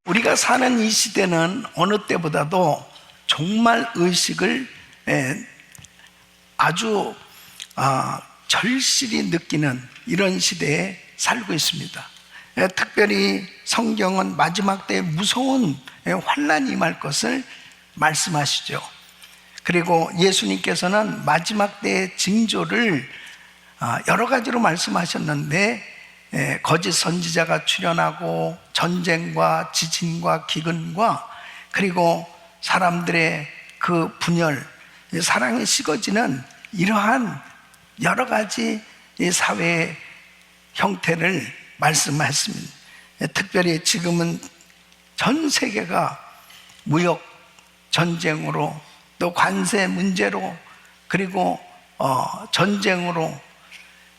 우리가 사는 이 시대는 어느 때보다도 종말 의식을 아주 절실히 느끼는 이런 시대에 살고 있습니다. 특별히 성경은 마지막 때에 무서운 환난이 임할 것을 말씀하시죠. 그리고 예수님께서는 마지막 때의 징조를 여러 가지로 말씀하셨는데, 거짓 선지자가 출현하고 전쟁과 지진과 기근과 그리고 사람들의 그 분열, 사랑이 식어지는 이러한 여러 가지 사회의 형태를 말씀하셨습니다. 특별히 지금은 전 세계가 무역 전쟁으로, 또 관세 문제로, 그리고 전쟁으로,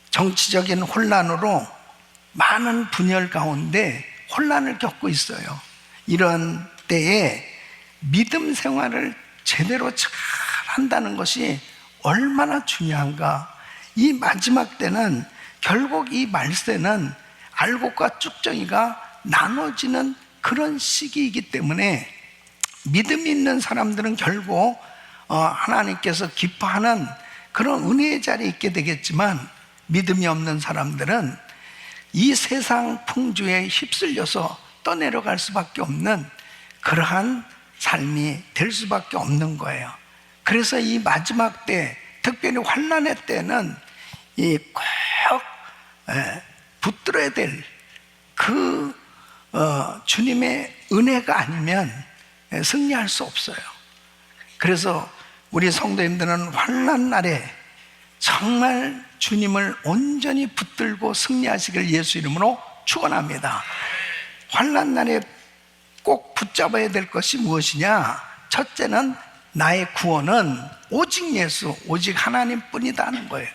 정치적인 혼란으로 많은 분열 가운데 혼란을 겪고 있어요. 이런 때에 믿음 생활을 제대로 잘 한다는 것이 얼마나 중요한가. 이 마지막 때는 결국 이 말세는 알곡과 쭉정이가 나눠지는 그런 시기이기 때문에 믿음이 있는 사람들은 결국 하나님께서 기뻐하는 그런 은혜의 자리에 있게 되겠지만, 믿음이 없는 사람들은 이 세상 풍주에 휩쓸려서 떠내려갈 수밖에 없는 그러한 삶이 될 수밖에 없는 거예요. 그래서 이 마지막 때, 특별히 환난의 때는 꼭 붙들어야 될 그 주님의 은혜가 아니면 승리할 수 없어요. 그래서 우리 성도님들은 환난 날에 정말 주님을 온전히 붙들고 승리하시길 예수 이름으로 축원합니다. 환난 날에 꼭 붙잡아야 될 것이 무엇이냐? 첫째는 나의 구원은 오직 예수, 오직 하나님뿐이다 하는 거예요.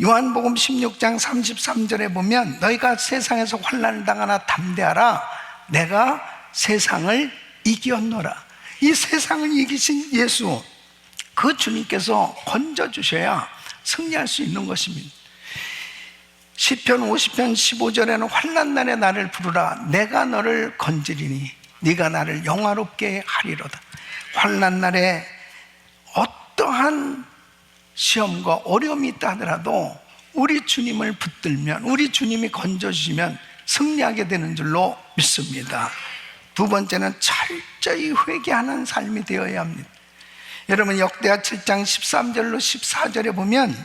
요한복음 16장 33절에 보면, 너희가 세상에서 환난을 당하나 담대하라, 내가 세상을 이겼노라. 이 세상을 이기신 예수, 그 주님께서 건져주셔야 승리할 수 있는 것입니다. 시편 50편 15절에는 환난 날에 나를 부르라, 내가 너를 건지리니 네가 나를 영화롭게 하리로다. 환난 날에 어떠한 시험과 어려움이 있다 하더라도 우리 주님을 붙들면, 우리 주님이 건져주시면 승리하게 되는 줄로 믿습니다. 두 번째는 철저히 회개하는 삶이 되어야 합니다. 여러분, 역대하 7장 13절로 14절에 보면,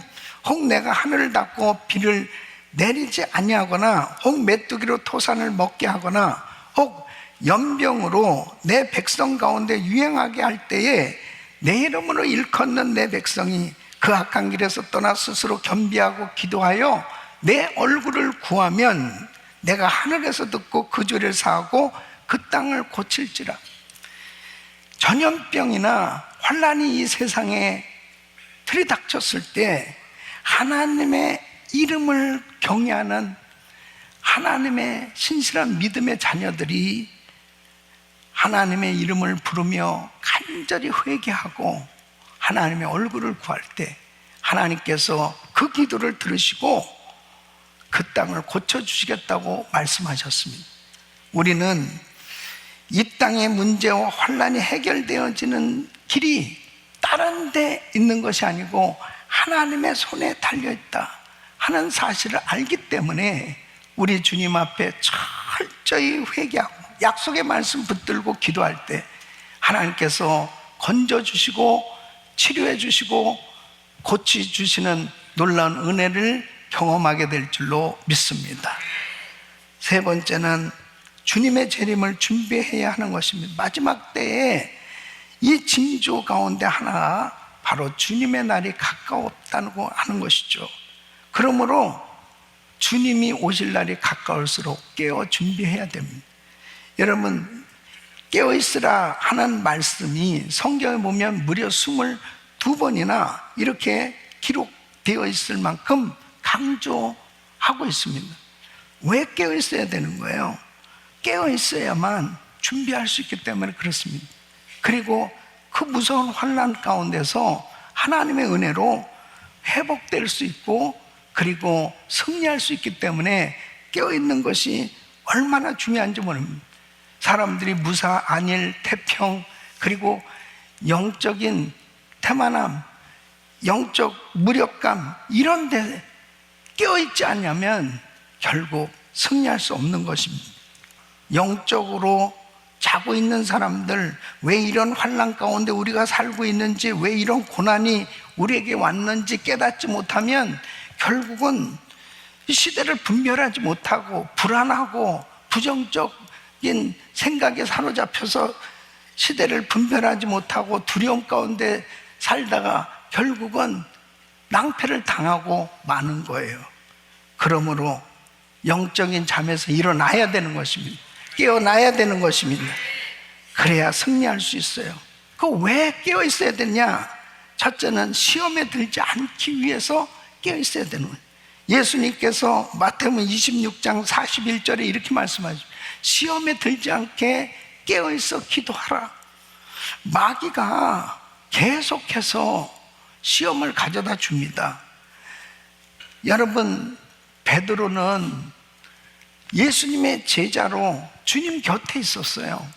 혹 내가 하늘을 닫고 비를 내리지 아니하거나, 혹 메뚜기로 토산을 먹게 하거나, 혹 연병으로 내 백성 가운데 유행하게 할 때에 내 이름으로 일컫는 내 백성이 그 악한 길에서 떠나 스스로 겸비하고 기도하여 내 얼굴을 구하면 내가 하늘에서 듣고 그 죄를 사하고 그 땅을 고칠지라. 전염병이나 환란이 이 세상에 들이닥쳤을 때 하나님의 이름을 경외하는 하나님의 신실한 믿음의 자녀들이 하나님의 이름을 부르며 간절히 회개하고 하나님의 얼굴을 구할 때 하나님께서 그 기도를 들으시고 그 땅을 고쳐주시겠다고 말씀하셨습니다. 우리는 이 땅의 문제와 환란이 해결되어지는 길이 다른 데 있는 것이 아니고 하나님의 손에 달려있다 하는 사실을 알기 때문에 우리 주님 앞에 철저히 회개하고 약속의 말씀 붙들고 기도할 때 하나님께서 건져주시고 치료해 주시고 고치주시는 놀라운 은혜를 경험하게 될 줄로 믿습니다. 세 번째는 주님의 재림을 준비해야 하는 것입니다. 마지막 때에 이 징조 가운데 하나가 바로 주님의 날이 가까웠다고 하는 것이죠. 그러므로 주님이 오실 날이 가까울수록 깨어 준비해야 됩니다. 여러분, 깨어있으라 하는 말씀이 성경에 보면 무려 22번이나 이렇게 기록되어 있을 만큼 강조하고 있습니다. 왜 깨어있어야 되는 거예요? 깨어있어야만 준비할 수 있기 때문에 그렇습니다. 그리고 그 무서운 환난 가운데서 하나님의 은혜로 회복될 수 있고 그리고 승리할 수 있기 때문에 깨어있는 것이 얼마나 중요한지 모릅니다. 사람들이 무사, 안일, 태평, 그리고 영적인 태만함, 영적 무력감 이런 데 깨어있지 않냐면 결국 승리할 수 없는 것입니다. 영적으로 자고 있는 사람들, 왜 이런 환난 가운데 우리가 살고 있는지, 왜 이런 고난이 우리에게 왔는지 깨닫지 못하면 결국은 시대를 분별하지 못하고 불안하고 부정적인 생각에 사로잡혀서 시대를 분별하지 못하고 두려움 가운데 살다가 결국은 낭패를 당하고 마는 거예요. 그러므로 영적인 잠에서 일어나야 되는 것입니다. 깨어나야 되는 것입니다. 그래야 승리할 수 있어요. 그 왜 깨어 있어야 되냐? 첫째는 시험에 들지 않기 위해서 깨어 있어야 되는 거예요. 예수님께서 마태복음 26장 41절에 이렇게 말씀하시죠. 시험에 들지 않게 깨어 있어 기도하라. 마귀가 계속해서 시험을 가져다 줍니다. 여러분, 베드로는 예수님의 제자로 주님 곁에 있었어요.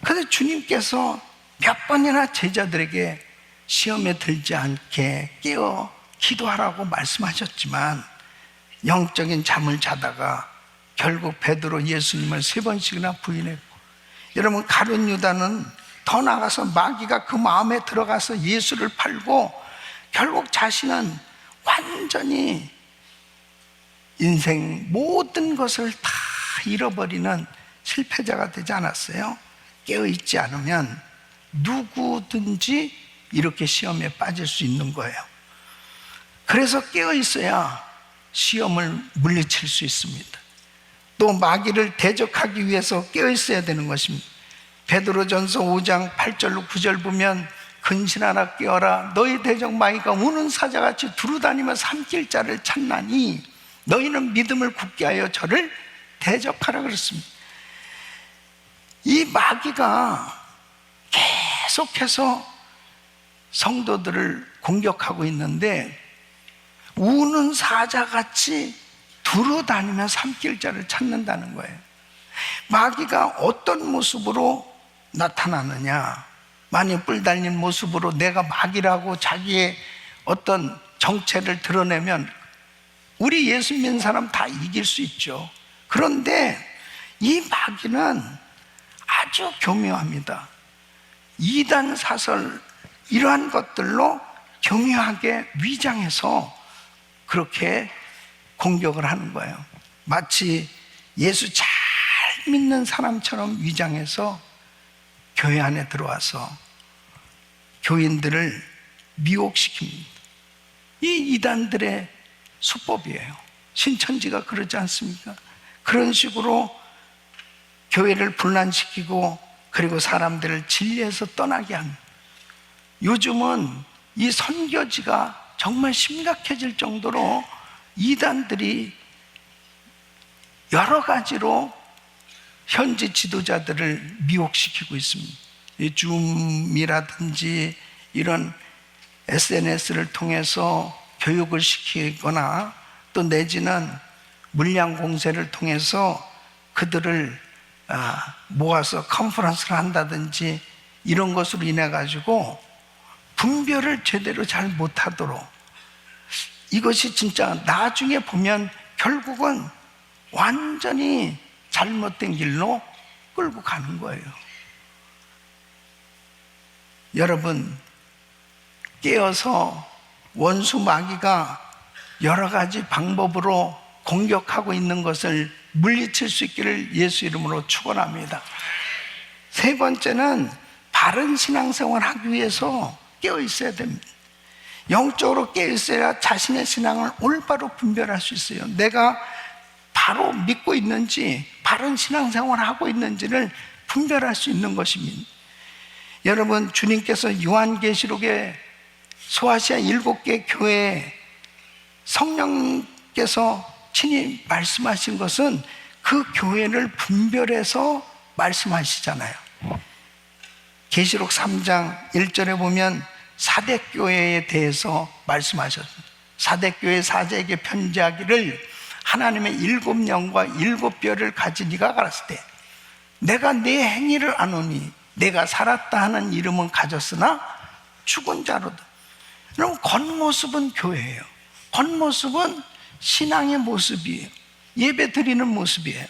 그런데 주님께서 몇 번이나 제자들에게 시험에 들지 않게 깨어 기도하라고 말씀하셨지만 영적인 잠을 자다가 결국 베드로 예수님을 3번씩이나 부인했고, 여러분, 가룟 유다는 더 나가서 마귀가 그 마음에 들어가서 예수를 팔고 결국 자신은 완전히 인생 모든 것을 다 잃어버리는 실패자가 되지 않았어요? 깨어있지 않으면 누구든지 이렇게 시험에 빠질 수 있는 거예요. 그래서 깨어있어야 시험을 물리칠 수 있습니다. 또 마귀를 대적하기 위해서 깨어있어야 되는 것입니다. 베드로전서 5장 8절로 9절 보면 근신하라 깨어라, 너희 대적 마귀가 우는 사자같이 두루다니며 삼킬 자를 찾나니 너희는 믿음을 굳게 하여 저를 대적하라 그랬습니다. 이 마귀가 계속해서 성도들을 공격하고 있는데 우는 사자같이 두루다니며 삼킬 자를 찾는다는 거예요. 마귀가 어떤 모습으로 나타나느냐? 많이 뿔 달린 모습으로 내가 마귀라고 자기의 어떤 정체를 드러내면 우리 예수 믿는 사람 다 이길 수 있죠. 그런데 이 마귀는 아주 교묘합니다. 이단 사설 이러한 것들로 교묘하게 위장해서 그렇게 공격을 하는 거예요. 마치 예수 잘 믿는 사람처럼 위장해서 교회 안에 들어와서 교인들을 미혹시킵니다. 이 이단들의 수법이에요. 신천지가 그러지 않습니까? 그런 식으로 교회를 분란시키고 그리고 사람들을 진리에서 떠나게 합니다. 요즘은 이 선교지가 정말 심각해질 정도로 이단들이 여러 가지로 현지 지도자들을 미혹시키고 있습니다. 이 줌이라든지 이런 SNS를 통해서 교육을 시키거나 또 내지는 물량 공세를 통해서 그들을 모아서 컨퍼런스를 한다든지 이런 것으로 인해 가지고 분별을 제대로 잘 못하도록, 이것이 진짜 나중에 보면 결국은 완전히 잘못된 길로 끌고 가는 거예요. 여러분, 깨어서 원수 마귀가 여러 가지 방법으로 공격하고 있는 것을 물리칠 수 있기를 예수 이름으로 축원합니다. 세 번째는 바른 신앙생활을 하기 위해서 깨어 있어야 됩니다. 영적으로 깨어 있어야 자신의 신앙을 올바로 분별할 수 있어요. 내가 바로 믿고 있는지 바른 신앙생활을 하고 있는지를 분별할 수 있는 것입니다. 여러분, 주님께서 요한계시록에 소아시아 7개 교회에 성령께서 친히 말씀하신 것은 그 교회를 분별해서 말씀하시잖아요. 계시록 3장 1절에 보면 사대교회에 대해서 말씀하셨습니다. 사대교회 사제에게 편지하기를 하나님의 7영과 7뼈를 가진 네가 가라사대 내가 내 행위를 아노니 내가 살았다 하는 이름은 가졌으나 죽은 자로다. 그럼 겉모습은 교회예요. 겉모습은 신앙의 모습이에요. 예배 드리는 모습이에요.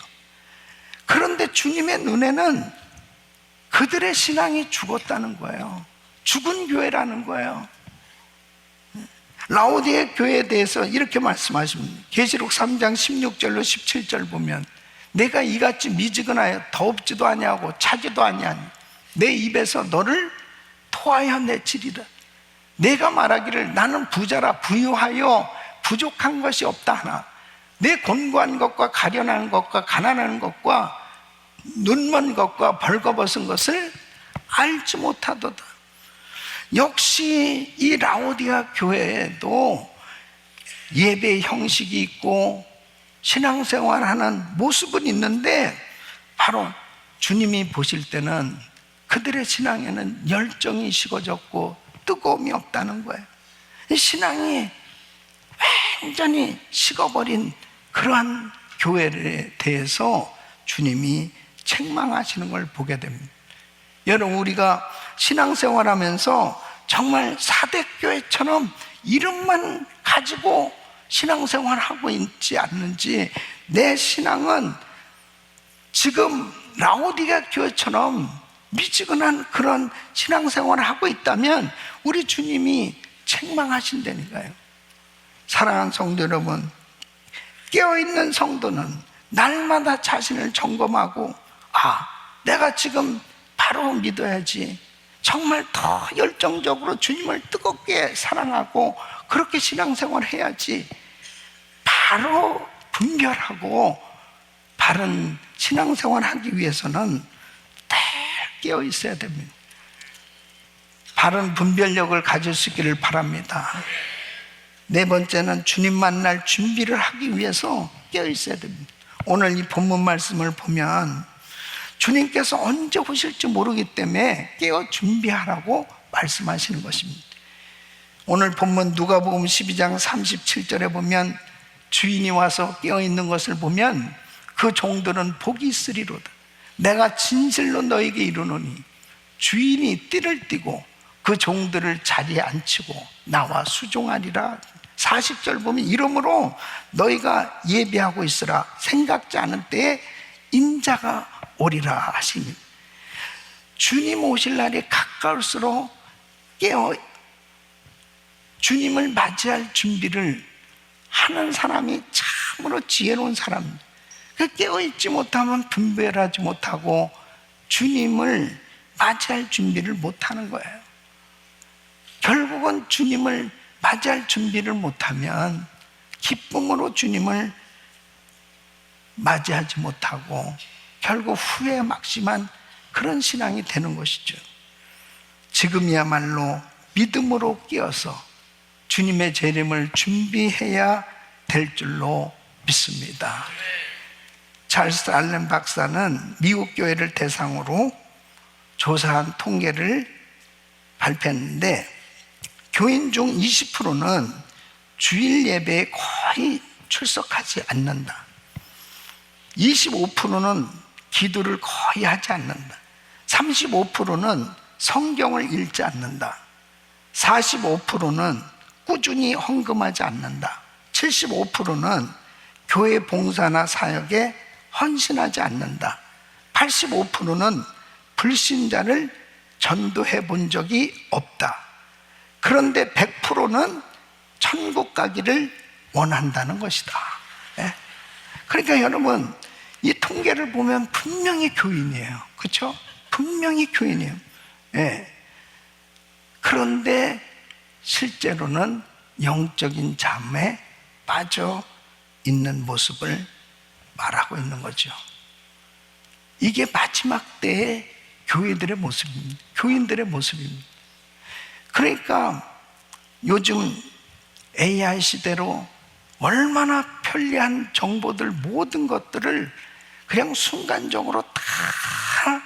그런데 주님의 눈에는 그들의 신앙이 죽었다는 거예요. 죽은 교회라는 거예요. 라오디게 교회에 대해서 이렇게 말씀하십니다. 계시록 3장 16절로 17절 보면 내가 이같이 미지근하여 더웁지도 아니하고 차지도 아니하니 내 입에서 너를 토하여 내치리라. 내가 말하기를 나는 부자라 부유하여 부족한 것이 없다 하나 내 곤고한 것과 가련한 것과 가난한 것과 눈먼 것과 벌거벗은 것을 알지 못하도다. 역시 이 라오디가 교회에도 예배 형식이 있고 신앙생활하는 모습은 있는데 바로 주님이 보실 때는 그들의 신앙에는 열정이 식어졌고 뜨거움이 없다는 거예요. 신앙이 완전히 식어버린 그러한 교회에 대해서 주님이 책망하시는 걸 보게 됩니다. 여러분, 우리가 신앙생활하면서 정말 사대교회처럼 이름만 가지고 신앙생활하고 있지 않는지, 내 신앙은 지금 라오디게 교회처럼 미지근한 그런 신앙생활을 하고 있다면 우리 주님이 책망하신다니까요. 사랑하는 성도 여러분, 깨어있는 성도는 날마다 자신을 점검하고 내가 지금 바로 믿어야지, 정말 더 열정적으로 주님을 뜨겁게 사랑하고 그렇게 신앙생활을 해야지, 바로 분별하고 바른 신앙생활을 하기 위해서는 늘 깨어 있어야 됩니다. 바른 분별력을 가질 수 있기를 바랍니다. 네 번째는 주님 만날 준비를 하기 위해서 깨어 있어야 됩니다. 오늘 이 본문 말씀을 보면 주님께서 언제 오실지 모르기 때문에 깨어 준비하라고 말씀하시는 것입니다. 오늘 본문 누가복음 12장 37절에 보면 주인이 와서 깨어 있는 것을 보면 그 종들은 복이 있으리로다. 내가 진실로 너에게 이르노니 주인이 띠를 띠고 그 종들을 자리에 앉히고 나와 수종하리라. 40절 보면 이러므로 너희가 예비하고 있으라. 생각지 않은 때에 인자가 오리라 하십니다. 주님 오실 날이 가까울수록 깨어 주님을 맞이할 준비를 하는 사람이 참으로 지혜로운 사람입니다. 깨어있지 못하면 분별하지 못하고 주님을 맞이할 준비를 못하는 거예요. 결국은 주님을 맞이할 준비를 못하면 기쁨으로 주님을 맞이하지 못하고 결국 후회에 막심한 그런 신앙이 되는 것이죠. 지금이야말로 믿음으로 깨어서 주님의 재림을 준비해야 될 줄로 믿습니다. 찰스 알렌 박사는 미국 교회를 대상으로 조사한 통계를 발표했는데 교인 중 20%는 주일 예배에 거의 출석하지 않는다. 25%는 기도를 거의 하지 않는다. 35%는 성경을 읽지 않는다. 45%는 꾸준히 헌금하지 않는다. 75%는 교회 봉사나 사역에 헌신하지 않는다. 85%는 불신자를 전도해 본 적이 없다. 그런데 100%는 천국 가기를 원한다는 것이다. 그러니까 여러분, 이 통계를 보면 분명히 교인이에요. 그렇죠? 분명히 교인이에요. 그런데 실제로는 영적인 잠에 빠져 있는 모습을 말하고 있는 거죠. 이게 마지막 때의 교회들의 모습입니다. 교인들의 모습입니다. 그러니까 요즘 AI 시대로 얼마나 편리한 정보들, 모든 것들을 그냥 순간적으로 다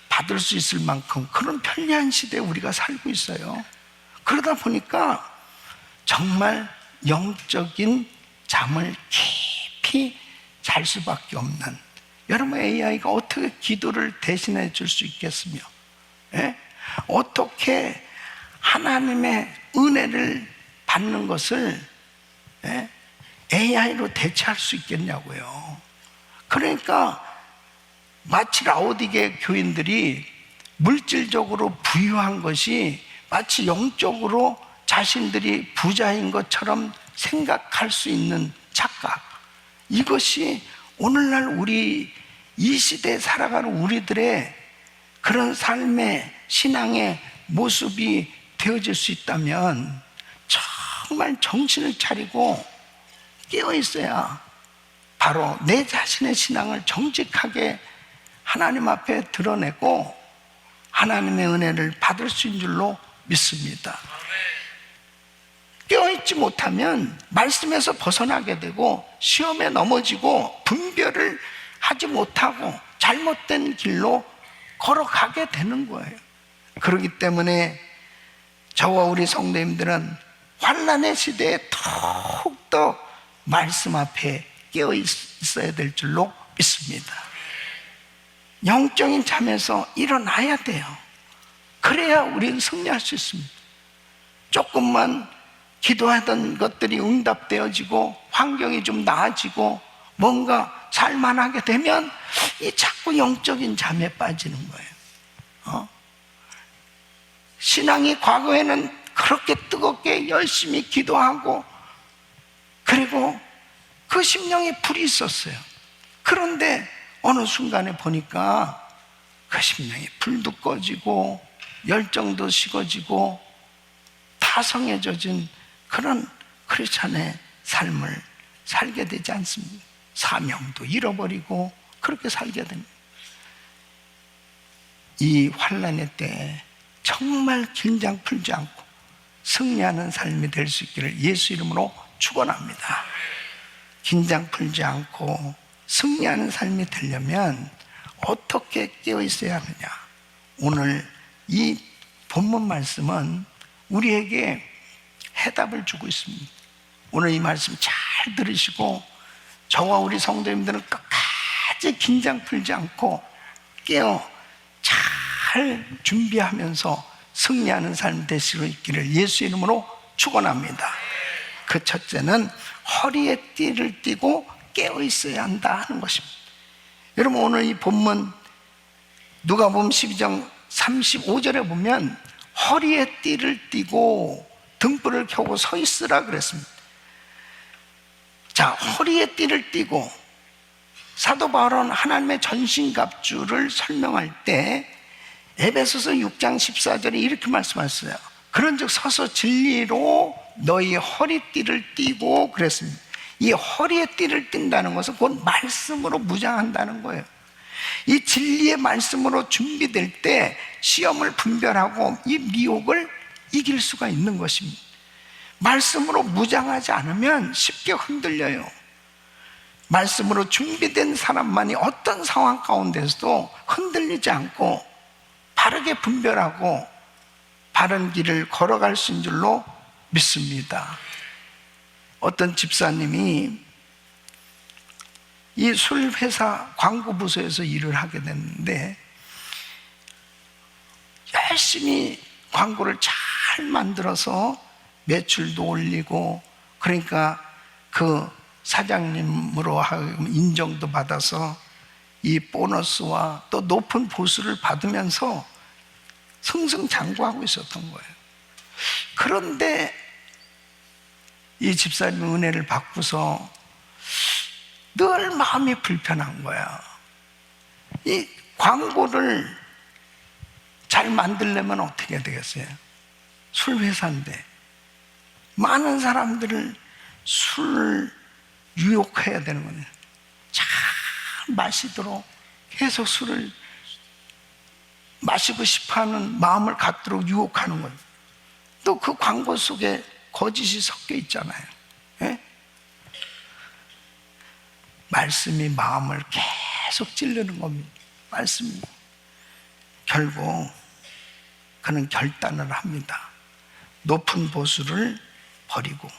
받을 수 있을 만큼 그런 편리한 시대에 우리가 살고 있어요. 그러다 보니까 정말 영적인 잠을 깊이 잘 수밖에 없는, 여러분, AI가 어떻게 기도를 대신해 줄 수 있겠으며, 예? 어떻게 하나님의 은혜를 받는 것을, 예? AI로 대체할 수 있겠냐고요. 그러니까 마치 라오디게 교인들이 물질적으로 부유한 것이 마치 영적으로 자신들이 부자인 것처럼 생각할 수 있는 착각, 이것이 오늘날 우리 이 시대에 살아가는 우리들의 그런 삶의 신앙의 모습이 되어질 수 있다면 정말 정신을 차리고 깨어 있어야 바로 내 자신의 신앙을 정직하게 하나님 앞에 드러내고 하나님의 은혜를 받을 수 있는 줄로 믿습니다. 깨어있지 못하면 말씀에서 벗어나게 되고 시험에 넘어지고 분별을 하지 못하고 잘못된 길로 걸어가게 되는 거예요. 그렇기 때문에 저와 우리 성도님들은 환난의 시대에 더욱더 말씀 앞에 깨어 있어야 될 줄로 믿습니다. 영적인 잠에서 일어나야 돼요. 그래야 우리는 승리할 수 있습니다. 조금만 기도하던 것들이 응답되어지고 환경이 좀 나아지고 뭔가 살만하게 되면 이 자꾸 영적인 잠에 빠지는 거예요. 신앙이 과거에는 그렇게 뜨겁게 열심히 기도하고 그리고 그 심령에 불이 있었어요. 그런데 어느 순간에 보니까 그 심령에 불도 꺼지고 열정도 식어지고 타성해져진 그런 크리스찬의 삶을 살게 되지 않습니다. 사명도 잃어버리고 그렇게 살게 됩니다. 이 환난의 때에 정말 긴장 풀지 않고 승리하는 삶이 될 수 있기를 예수 이름으로 축원합니다. 긴장 풀지 않고 승리하는 삶이 되려면 어떻게 깨어 있어야 하느냐? 오늘 이 본문 말씀은 우리에게 해답을 주고 있습니다. 오늘 이 말씀 잘 들으시고 저와 우리 성도님들은 끝까지 긴장 풀지 않고 깨어 잘 준비하면서 승리하는 삶 될 수 있기를 예수 이름으로 축원합니다. 그 첫째는 허리에 띠를 띠고 깨어 있어야 한다 하는 것입니다. 여러분, 오늘 이 본문 누가복음 12장 35절에 보면 허리에 띠를 띠고 등불을 켜고 서 있으라 그랬습니다. 자, 허리에 띠를 띠고 사도 바울은 하나님의 전신갑주를 설명할 때 에베소서 6장 14절에 이렇게 말씀하셨어요. 그런즉 서서 진리로 너희 허리띠를 띠고 그랬습니다. 이 허리에 띠를 띈다는 것은 곧 말씀으로 무장한다는 거예요. 이 진리의 말씀으로 준비될 때 시험을 분별하고 이 미혹을 이길 수가 있는 것입니다. 말씀으로 무장하지 않으면 쉽게 흔들려요. 말씀으로 준비된 사람만이 어떤 상황 가운데서도 흔들리지 않고 바르게 분별하고 바른 길을 걸어갈 수 있는 줄로 믿습니다. 어떤 집사님이 이 술회사 광고부서에서 일을 하게 됐는데 열심히 광고를 잘 만들어서 매출도 올리고 그러니까 그 사장님으로 하여금 인정도 받아서 이 보너스와 또 높은 보수를 받으면서 승승장구하고 있었던 거예요. 그런데 이 집사님 은혜를 받고서 늘 마음이 불편한 거야. 이 광고를 잘 만들려면 어떻게 해야 되겠어요? 술회사인데 많은 사람들을 술을 유혹해야 되는 거예요. 잘 마시도록 계속 술을 마시고 싶어하는 마음을 갖도록 유혹하는 거예요. 또 그 광고 속에 거짓이 섞여 있잖아요. 예? 말씀이 마음을 계속 찌르는 겁니다. 말씀이. 결국 그는 결단을 합니다. 높은 보수를 버리고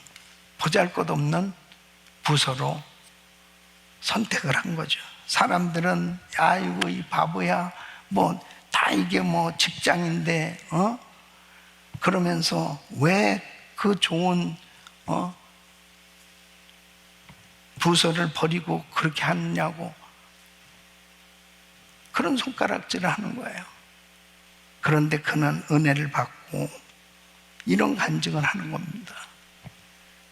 보잘것없는 부서로 선택을 한 거죠. 사람들은 아이고 이 바보야, 뭐 다 이게 뭐 직장인데 그러면서 왜 그 좋은 부서를 버리고 그렇게 하느냐고 그런 손가락질을 하는 거예요. 그런데 그는 은혜를 받고 이런 간증을 하는 겁니다.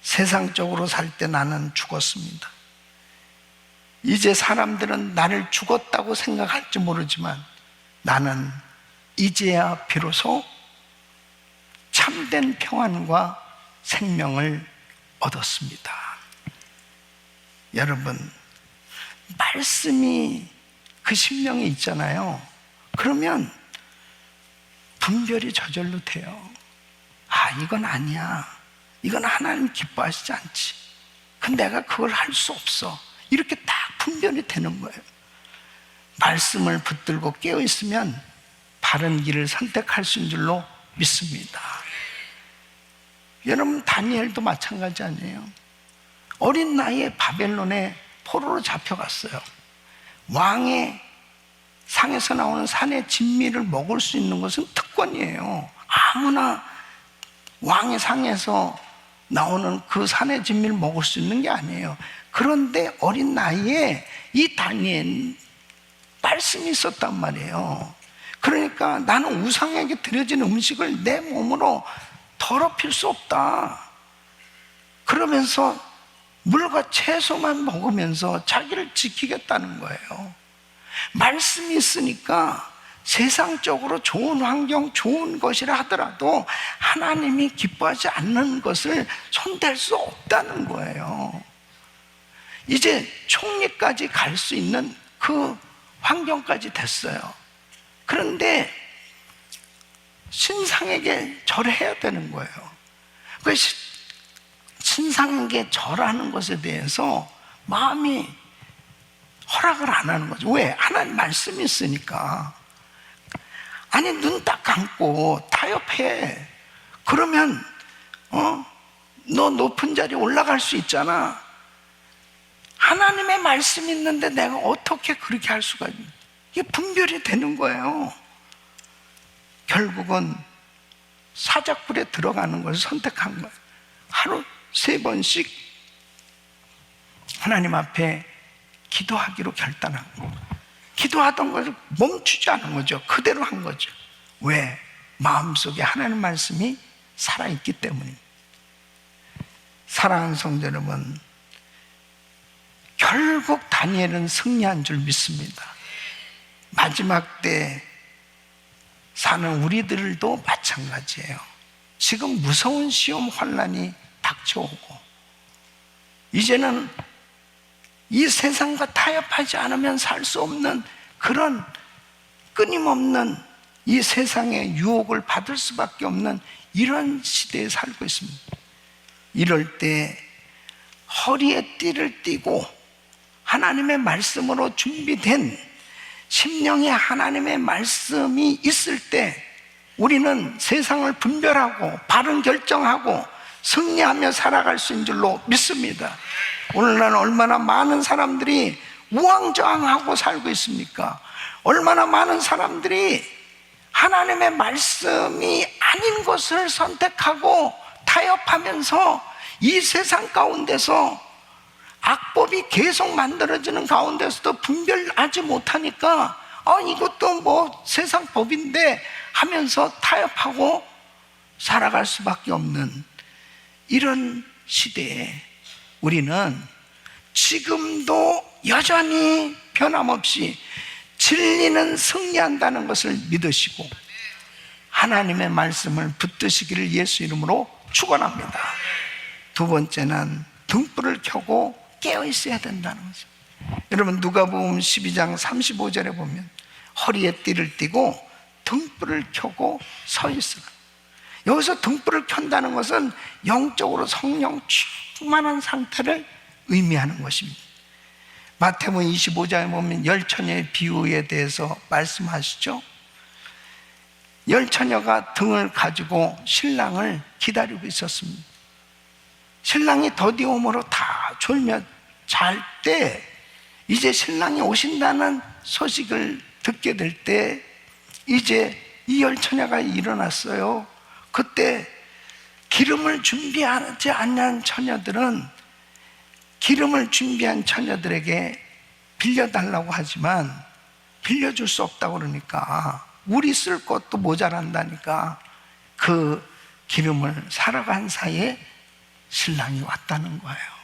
세상적으로 살 때 나는 죽었습니다. 이제 사람들은 나를 죽었다고 생각할지 모르지만 나는 이제야 비로소 참된 평안과 생명을 얻었습니다. 여러분, 말씀이 그 심령에 있잖아요. 그러면 분별이 저절로 돼요. 아, 이건 아니야. 이건 하나님 기뻐하시지 않지. 근데 내가 그걸 할 수 없어. 이렇게 딱 분별이 되는 거예요. 말씀을 붙들고 깨어있으면 바른 길을 선택할 수 있는 줄로 믿습니다. 여러분, 다니엘도 마찬가지 아니에요? 어린 나이에 바벨론에 포로로 잡혀갔어요. 왕의 상에서 나오는 산의 진미를 먹을 수 있는 것은 특권이에요. 아무나 왕의 상에서 나오는 그 산의 진미를 먹을 수 있는 게 아니에요. 그런데 어린 나이에 이 다니엘 말씀이 있었단 말이에요. 그러니까 나는 우상에게 드려진 음식을 내 몸으로 더럽힐 수 없다. 그러면서 물과 채소만 먹으면서 자기를 지키겠다는 거예요. 말씀이 있으니까 세상적으로 좋은 환경, 좋은 것이라 하더라도 하나님이 기뻐하지 않는 것을 손댈 수 없다는 거예요. 이제 총리까지 갈 수 있는 그 환경까지 됐어요. 그런데 신상에게 절해야 되는 거예요. 그 신상에게 절하는 것에 대해서 마음이 허락을 안 하는 거죠. 왜? 하나님 말씀이 있으니까. 아니, 눈 딱 감고 타협해. 그러면 너 높은 자리에 올라갈 수 있잖아. 하나님의 말씀이 있는데 내가 어떻게 그렇게 할 수가 있냐. 이게 분별이 되는 거예요. 결국은 사자굴에 들어가는 것을 선택한 거예요. 하루 3번씩 하나님 앞에 기도하기로 결단한 거예요. 기도하던 것을 멈추지 않은 거죠. 그대로 한 거죠. 왜? 마음속에 하나님 말씀이 살아있기 때문입니다. 사랑하는 성도 여러분, 결국 다니엘은 승리한 줄 믿습니다. 마지막 때 사는 우리들도 마찬가지예요. 지금 무서운 시험 환난이 닥쳐오고 이제는 이 세상과 타협하지 않으면 살 수 없는 그런 끊임없는 이 세상의 유혹을 받을 수밖에 없는 이런 시대에 살고 있습니다. 이럴 때 허리에 띠를 띠고 하나님의 말씀으로 준비된 심령에 하나님의 말씀이 있을 때 우리는 세상을 분별하고 바른 결정하고 승리하며 살아갈 수 있는 줄로 믿습니다. 오늘날 얼마나 많은 사람들이 우왕좌왕하고 살고 있습니까? 얼마나 많은 사람들이 하나님의 말씀이 아닌 것을 선택하고 타협하면서 이 세상 가운데서 악법이 계속 만들어지는 가운데서도 분별하지 못하니까 이것도 뭐 세상 법인데 하면서 타협하고 살아갈 수밖에 없는 이런 시대에 우리는 지금도 여전히 변함없이 진리는 승리한다는 것을 믿으시고 하나님의 말씀을 붙드시기를 예수 이름으로 축원합니다. 두 번째는 등불을 켜고 깨어 있어야 된다는 거죠. 여러분, 누가복음 12장 35절에 보면 허리에 띠를 띠고 등불을 켜고 서 있으라. 여기서 등불을 켠다는 것은 영적으로 성령 충만한 상태를 의미하는 것입니다. 마태복음 25장에 보면 열처녀의 비유에 대해서 말씀하시죠. 열처녀가 등을 가지고 신랑을 기다리고 있었습니다. 신랑이 더디움으로 다 졸며 잘 때 이제 신랑이 오신다는 소식을 듣게 될 때 이제 이열처녀가 일어났어요. 그때 기름을 준비하지 않는 처녀들은 기름을 준비한 처녀들에게 빌려달라고 하지만 빌려줄 수 없다고 그러니까 우리 쓸 것도 모자란다니까 그 기름을 사러 간 사이에 신랑이 왔다는 거예요.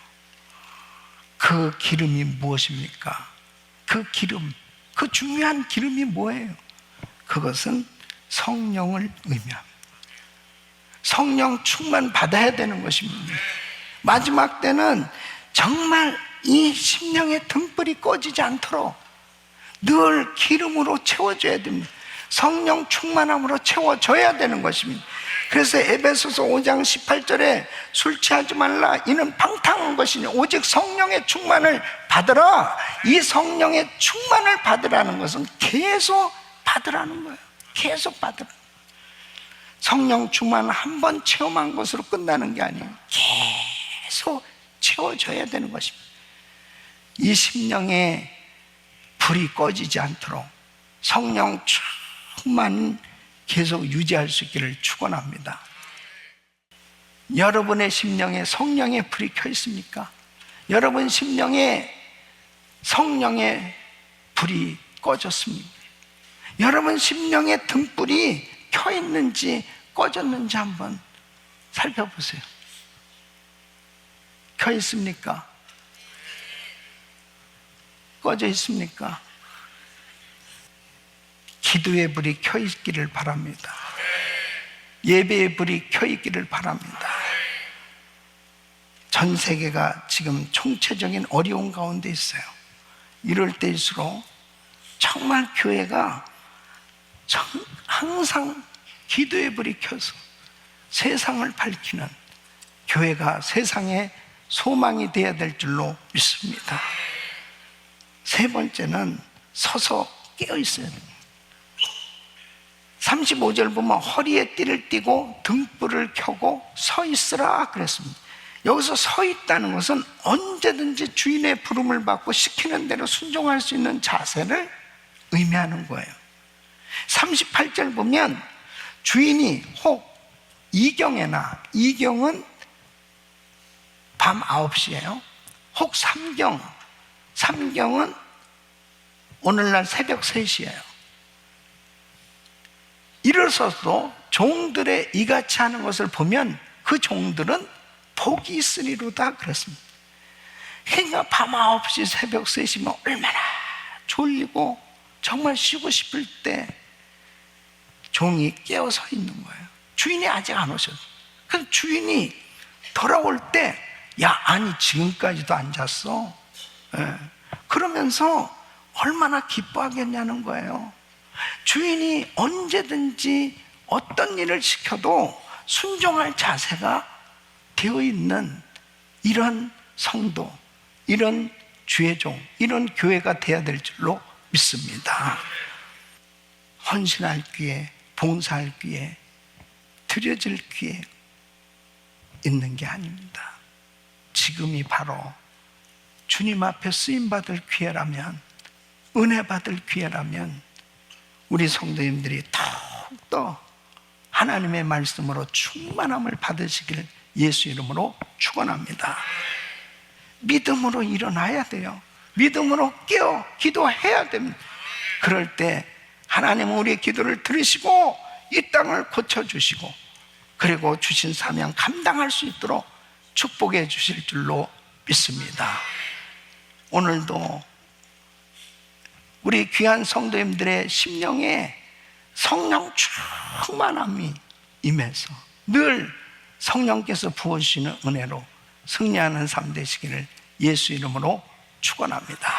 그 기름이 무엇입니까? 그 기름, 그 중요한 기름이 뭐예요? 그것은 성령을 의미합니다. 성령 충만 받아야 되는 것입니다. 마지막 때는 정말 이 심령의 등불이 꺼지지 않도록 늘 기름으로 채워줘야 됩니다. 성령 충만함으로 채워져야 되는 것입니다. 그래서 에베소서 5장 18절에 술 취하지 말라 이는 방탕한 것이니 오직 성령의 충만을 받으라. 이 성령의 충만을 받으라는 것은 계속 받으라는 거예요. 계속 받으라. 성령 충만을 한 번 체험한 것으로 끝나는 게 아니에요. 계속 채워져야 되는 것입니다. 이 심령에 불이 꺼지지 않도록 성령 충만 계속 유지할 수 있기를 축원합니다. 여러분의 심령에 성령의 불이 켜 있습니까? 여러분 심령에 성령의 불이 꺼졌습니까? 여러분 심령의 등불이 켜 있는지 꺼졌는지 한번 살펴보세요. 켜 있습니까? 꺼져 있습니까? 기도의 불이 켜 있기를 바랍니다. 예배의 불이 켜 있기를 바랍니다. 전 세계가 지금 총체적인 어려운 가운데 있어요. 이럴 때일수록 정말 교회가 항상 기도의 불이 켜서 세상을 밝히는 교회가 세상의 소망이 되어야 될 줄로 믿습니다. 세 번째는 서서 깨어 있어야 됩니다. 35절 보면 허리에 띠를 띠고 등불을 켜고 서 있으라 그랬습니다. 여기서 서 있다는 것은 언제든지 주인의 부름을 받고 시키는 대로 순종할 수 있는 자세를 의미하는 거예요. 38절 보면 주인이 혹 이경에나, 이경은 밤 9시예요. 혹 삼경은 오늘날 새벽 3시예요. 일어서서 종들의 이같이 하는 것을 보면 그 종들은 복이 있으리로다 그랬습니다. 그러니까 밤 9시 새벽 3시면 얼마나 졸리고 정말 쉬고 싶을 때 종이 깨어 서 있는 거예요. 주인이 아직 안 오셨어요. 그래서 주인이 돌아올 때 야, 아니 지금까지도 안 잤어? 그러면서 얼마나 기뻐하겠냐는 거예요. 주인이 언제든지 어떤 일을 시켜도 순종할 자세가 되어 있는 이런 성도, 이런 주의 종, 이런 교회가 되어야 될 줄로 믿습니다. 헌신할 기회, 봉사할 기회, 드려질 기회 있는 게 아닙니다. 지금이 바로 주님 앞에 쓰임받을 기회라면, 은혜 받을 기회라면 우리 성도님들이 더욱더 하나님의 말씀으로 충만함을 받으시기를 예수 이름으로 축원합니다. 믿음으로 일어나야 돼요. 믿음으로 깨어 기도해야 됩니다. 그럴 때 하나님은 우리의 기도를 들으시고 이 땅을 고쳐주시고 그리고 주신 사명 감당할 수 있도록 축복해 주실 줄로 믿습니다. 오늘도 우리 귀한 성도님들의 심령에 성령 충만함이 임해서 늘 성령께서 부어주시는 은혜로 승리하는 삶 되시기를 예수 이름으로 축원합니다.